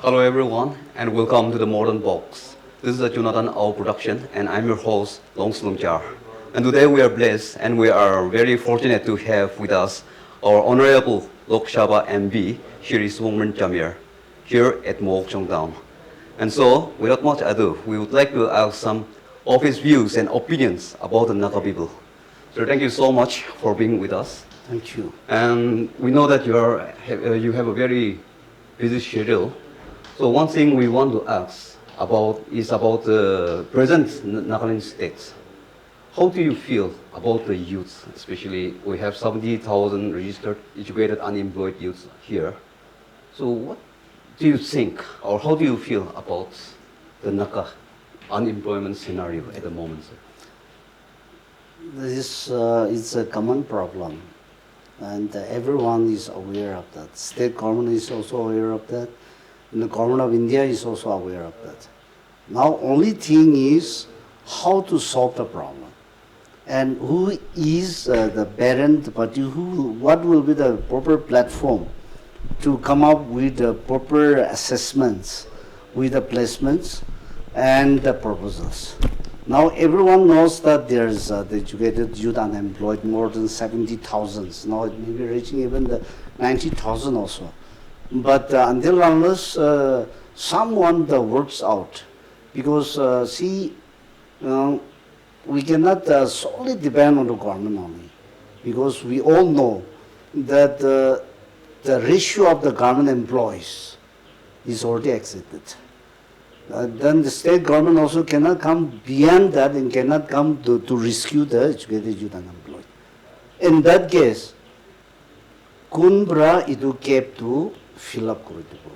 Hello everyone and welcome to the Modern Box. This is a Jonathan Au production and I'm your host Long Slumjar. And today we are blessed and we are very fortunate to have with us our Honorable Lok Sabha MB Shri Supongmeren Jamir here at Mook Chongdown. And so without much ado, we would like to ask some of his views and opinions about the Naga people. So thank you so much for being with us. Thank you. And we know that you have a very busy schedule. So one thing we want to ask about is about the present Nagaland states. How do you feel about the youth? Especially we have 70,000 registered, educated, unemployed youths here. So what do you think or how do you feel about the Naga unemployment scenario at the moment, sir? This is a common problem, and everyone is aware of that. State government is also aware of that, and the government of India is also aware of that. Now, only thing is how to solve the problem, and who is the parent party, what will be the proper platform to come up with the proper assessments, with the placements and the proposals. Now everyone knows that there's the educated youth unemployed more than 70,000. Now it may be reaching even the 90,000 also. But until unless someone works out, because we cannot solely depend on the government only, because we all know that the ratio of the government employees is already exceeded. Then the state government also cannot come beyond that and cannot come to rescue the educated youth unemployed. In that case, kunbra itu cap to fill up kori dibo.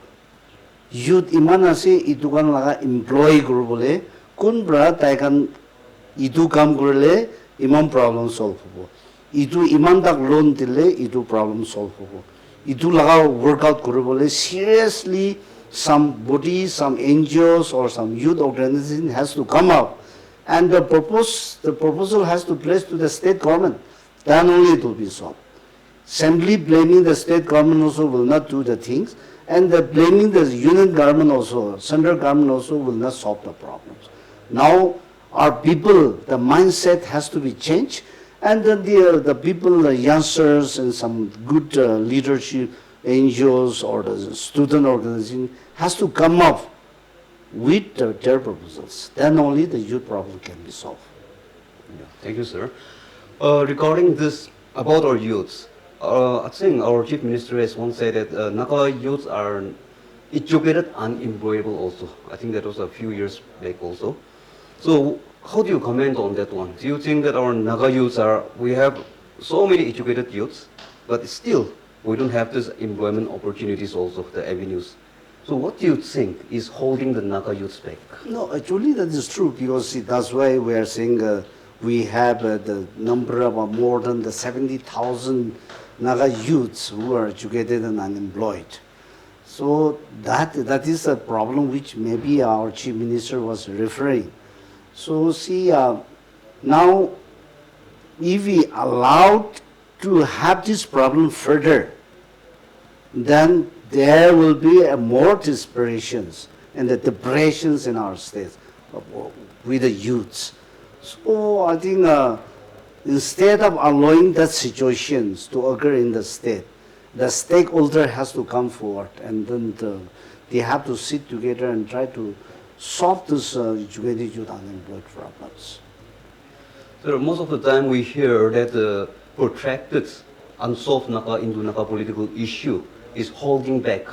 Youth iman ase itu kan laga employee kori bole, kunbra tai kan itu kam korile iman problem solve hobo. Itu iman tak loan dile itu problem solve hobo. Itu laga workout kori bole seriously. Some bodies, some NGOs or some youth organization has to come up, and the proposal has to place to the state government. Then only it will be solved. Simply blaming the state government also will not do the things, and blaming the union government also, central government also will not solve the problems. Now our people, the mindset has to be changed, and then the people, the youngsters and some good leadership, NGOs or the student organization has to come up with their proposals. Then only the youth problem can be solved. Yeah, thank you, sir. Regarding this about our youths, I think our chief minister has once said that Naga youths are educated and employable also. I think that was a few years back also. So how do you comment on that one? Do you think that our Naga youths we have so many educated youths, but still we don't have these employment opportunities also, the avenues. So what do you think is holding the Naga youths back? No, actually that is true, because that's why we are saying we have the number of more than the 70,000 Naga youths who are educated and unemployed. So that is a problem which maybe our chief minister was referring. So now if we allowed to have this problem further, then there will be more desperations and the depressions in our states with the youths. So I think instead of allowing that situations to occur in the state, the stakeholder has to come forward, and then they have to sit together and try to solve this educated youth unemployed problems. So most of the time we hear that the protracted unsolved Naga political issue is holding back,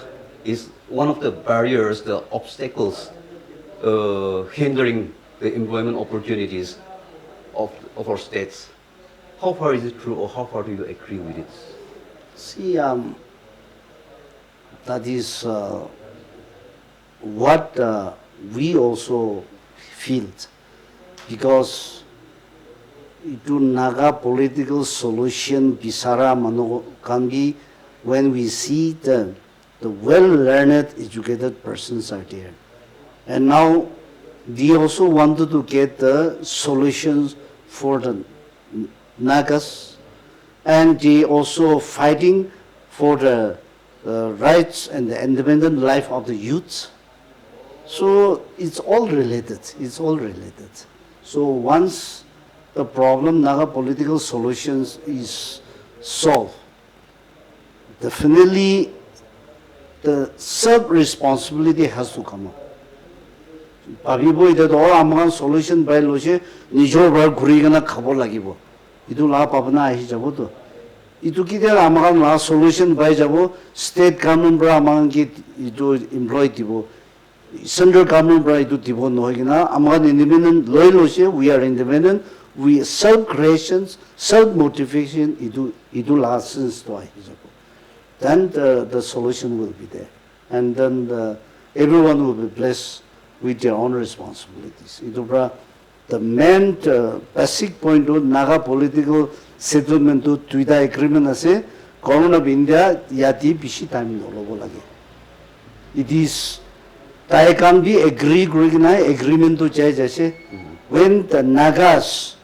is one of the barriers, the obstacles hindering the employment opportunities of our states. How far is it true, or how far do you agree with it? That is what we also feel, because itu Naga political solution bisara mano can be when we see the well-learned, educated persons are there. And now they also wanted to get the solutions for the Nagas, and they also fighting for the the rights and the independent life of the youths. So it's all related. It's all related. So once the problem, Naga political solutions is solved, definitely the self-responsibility has to come up. Pabibo ite to amang solution by loche nijor bar guri gana khabo lagibo. Itu la pabna ahi jabo to. Itu kite amang la solution by jabo state government bra amang ki itu employ tibo. Central government bra itu tibo no higina amang independent loy loche we are independent. We self creations, self motivation itu la sense to ahi jabo. Then the solution will be there, and then everyone will be blessed with their own responsibilities. The main basic point of Naga political settlement to Twitter agreement ase Government of India yati bishi time nologo lage. It is tai can be agree agreement to chai jase when the Nagas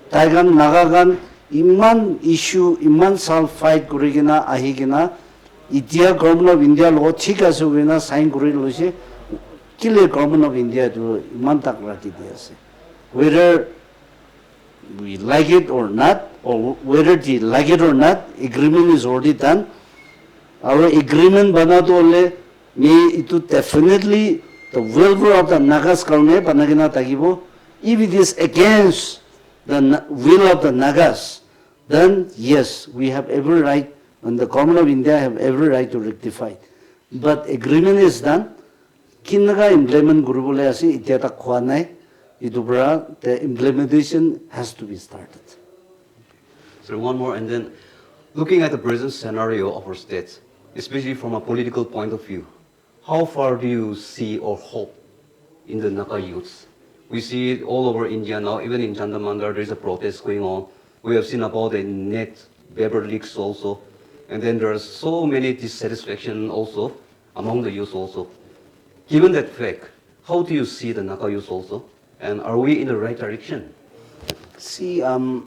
tai can Nagagan iman issue iman sal fight kurigina ahigina itia Government of India lo thik ase wena sign kuri loise kile Government of India to iman tak raki diase. Whether we like it or not, or whether they like it or not, agreement is already done. Our agreement bana to le me itu definitely the welfare of the Nagas karne banagina tagibo. If it is against the will of the Nagas, then yes, we have every right, and the Government of India have every right to rectify it. But agreement is done. Kinaga implement guru bole asi ityata khwanai idubra the implementation has to be started. So one more, and then looking at the present scenario of our states, especially from a political point of view, how far do you see or hope in the Naga youths? We see it all over India now, even in Chandamandar, there is a protest going on. We have seen about the net paper leaks also, and then there are so many dissatisfaction also among the youth also. Given that fact, how do you see the Naga youth also? And are we in the right direction? See, Amagan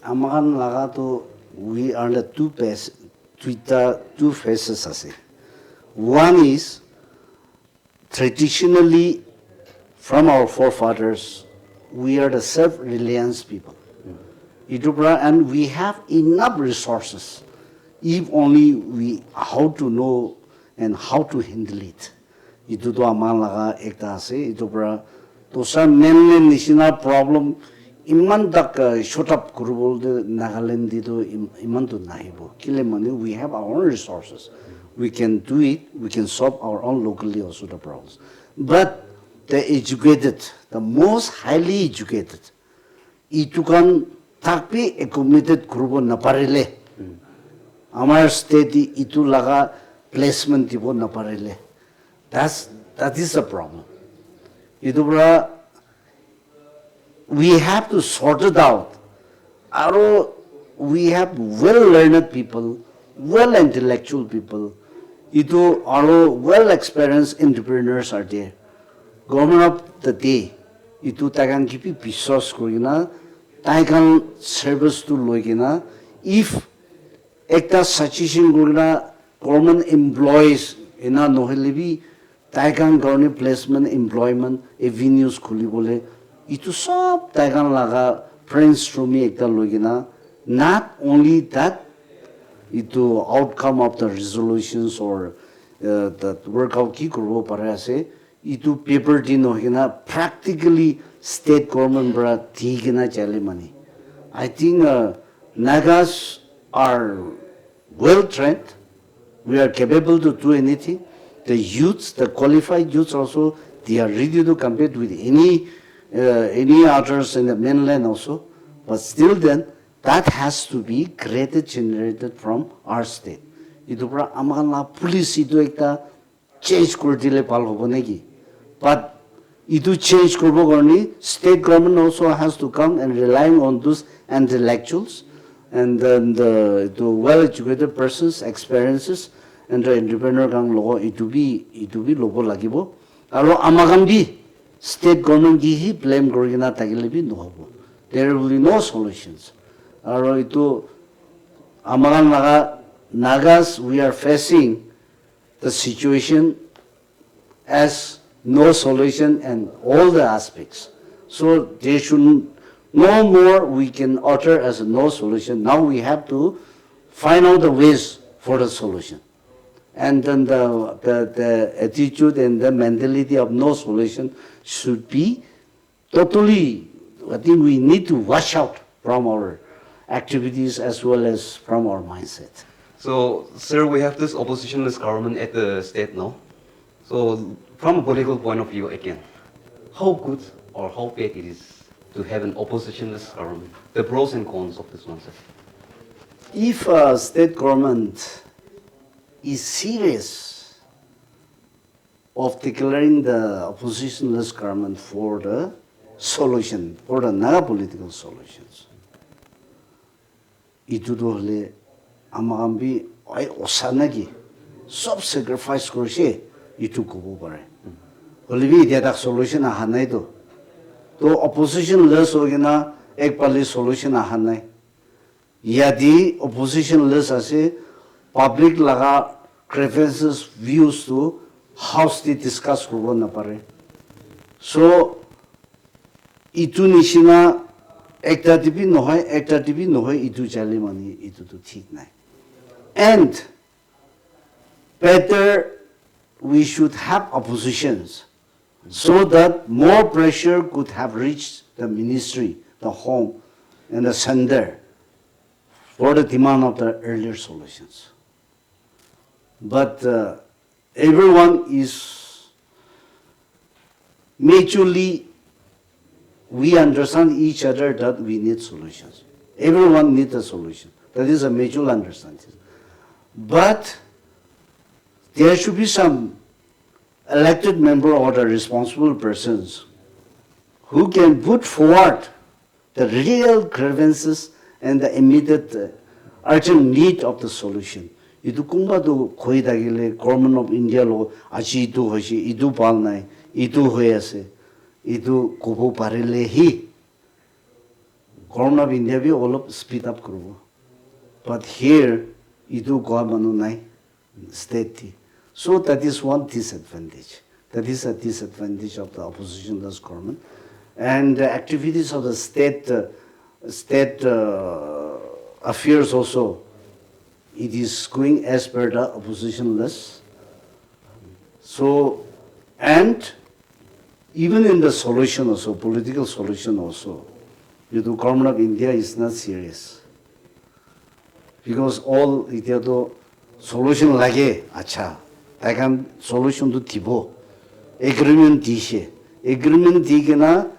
Lagato, we are the two faces. Ase. One is traditionally from our forefathers, we are the self-reliance people. And we have enough resources if only we how to know and how to handle it. Itu to aman laga ekta ase itu pra to sa main national problem iman tak shut up kurubol de Nagaland dito iman to nahibo kile mane we have our own resources, we can do it, we can solve our own locally also the problems. But the educated, the most highly educated, itu kan takpi accommodated kurubo naparile. Amar state itu laga placement tipo naparile. That is a problem. Itubra, we have to sort it out. We have well-learned people, well-intellectual people. Itu well-experienced entrepreneurs are there. Government of the day, itu tagan kipi pisos kurina, tagan service to loigina. If ekta suggestion kurina government employees ina nohelibi tagan garne placement employment avenues khuli bole itu sob tagan laga brainstorming ekta loigina. Not only that, itu outcome of the resolutions or the workout ki kurbo pare ase itu paper din hoina practically state government bra thigina chale mani. I think Nagas are well trained. We are capable to do anything. The youths, the qualified youths also, they are ready to compete with any others in the mainland also. But still then, that has to be generated from our state. Itu pra amala police itu ekta change kurdile pal hobo negi. But itu change kurbo garni state government also has to come and relying on those intellectuals and then the well-educated persons experiences and the entrepreneur kang logo itu bi logo lagibo. Aro amagam bi state government gi hi blame korigina tagile bi no hobo. There will be no solutions. Aro itu amagan laga Nagas, we are facing the situation as no solution and all the aspects. So they should no more we can utter as a no solution. Now we have to find out the ways for the solution. And then the attitude and the mentality of no solution should be totally, I think we need to wash out from our activities as well as from our mindset. So, sir, we have this oppositionless government at the state now. So, from a political point of view, again, how good or how bad it is to have an oppositionless government? The pros and cons of this one, sir. If a state government is serious of declaring the oppositionless government for the solution, for the Naga political solutions, itudo hole amagambi ay osanagi sob sacrifice korse itu kubo pare. Holibi dia solution ahanai to oppositionless hogena ek pali solution ahanai. Yadi oppositionless ase public laga preferences views to house they discuss kubo na pare. So itu nishina ekta TV nohoy itu chali mani itu to thik nai. And better we should have oppositions so that more pressure could have reached the ministry, the home, and the sender for the demand of the earlier solutions. But everyone is mutually, we understand each other that we need solutions. Everyone needs a solution. That is a mutual understanding. But there should be some elected member or the responsible persons who can put forward the real grievances and the immediate urgent need of the solution. Idu kumba do koi dagile government of India lo achi idu hoshi idu pal nai idu hoyase idu kubo parile hi government of India भी all of speed up krubo. But here idu government nai state. So that is one disadvantage. That is a disadvantage of the oppositionless government. And the activities of the state affairs also, it is going as per the oppositionless. So, and even in the solution also, political solution also, the government of India is not serious. Because all India do solution lage, acha. I can solution to Tibo. Agreement dishe. Agreement digena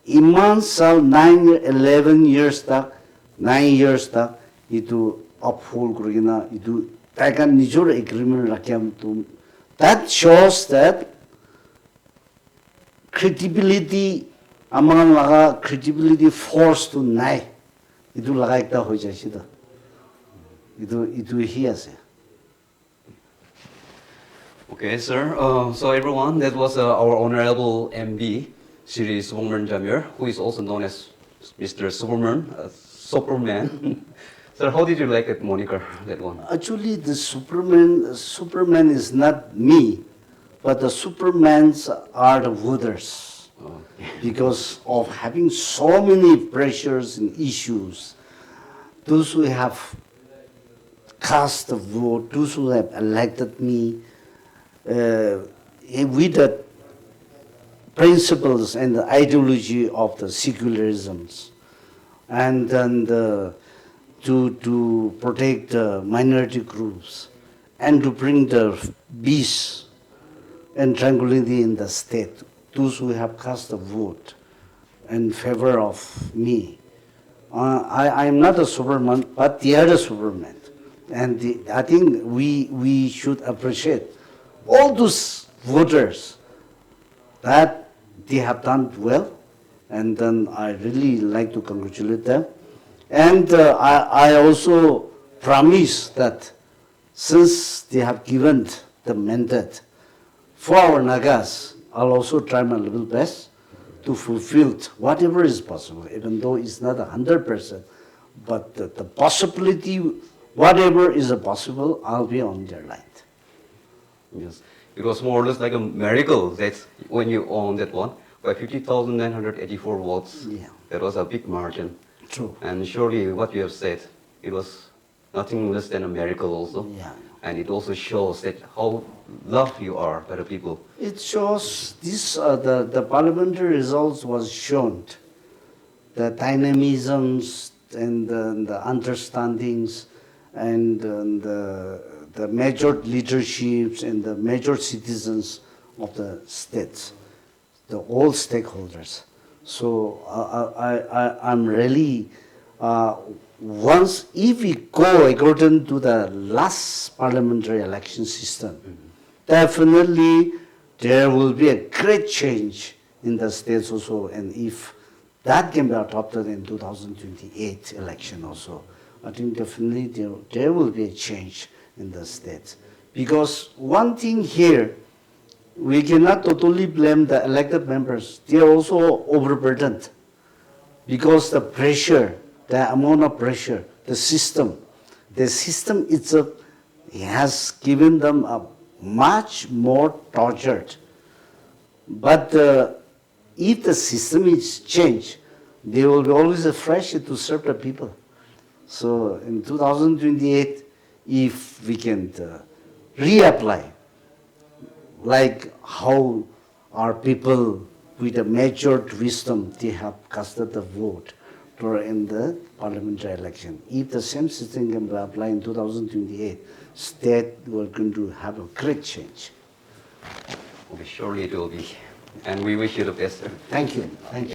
iman sal 11 years tak, 9 years tak, itu uphold kurigina, itu I can nijor agreement rakyam to. That shows that credibility among laga credibility force to nai. Itu laga ekta hoy jaisida. Itu hiase. Okay, sir. So everyone, that was our honorable MB, Shri Supongmeren Jamir, who is also known as Mr. Superman. Sir, how did you like that moniker, that one? Actually, the Superman is not me, but the Supermans are the voters. Oh. Because of having so many pressures and issues, those who have cast the vote, those who have elected me, with the principles and the ideology of the secularisms, and then to protect the minority groups, and to bring the peace and tranquility in the state. Those who have cast a vote in favor of me. I am not a Superman, but the other Superman. And I think we should appreciate all those voters that they have done well, and then I really like to congratulate them. And I also promise that since they have given the mandate for our Nagas, I'll also try my little best to fulfill whatever is possible, even though it's not 100%, but the possibility Whatever is possible, I'll be on their line. Yes, it was more or less like a miracle that when you won that one by 50,984 votes. Yeah. That was a big margin. True. And surely what you have said, it was nothing less than a miracle also. Yeah. And it also shows that how loved you are by the people. It shows this, the parliamentary results was shown, the dynamisms and the understandings and the major leaderships and the major citizens of the states, the all stakeholders. So I'm really, once if we go according to the last parliamentary election system, definitely there will be a great change in the states also, and if that can be adopted in 2028 election also, I think definitely there will be a change in the states. Because one thing here, we cannot totally blame the elected members. They are also overburdened because the pressure, the amount of pressure, the system itself has given them a much more tortured. But if the system is changed, they will be always fresh to serve the people. So in 2028, if we can reapply, like how our people with a measured wisdom, they have casted the vote in the parliamentary election. If the same system can be applied in 2028, state we're going to have a great change. Okay, surely it will be. And we wish you the best, sir. Thank you. Thank you.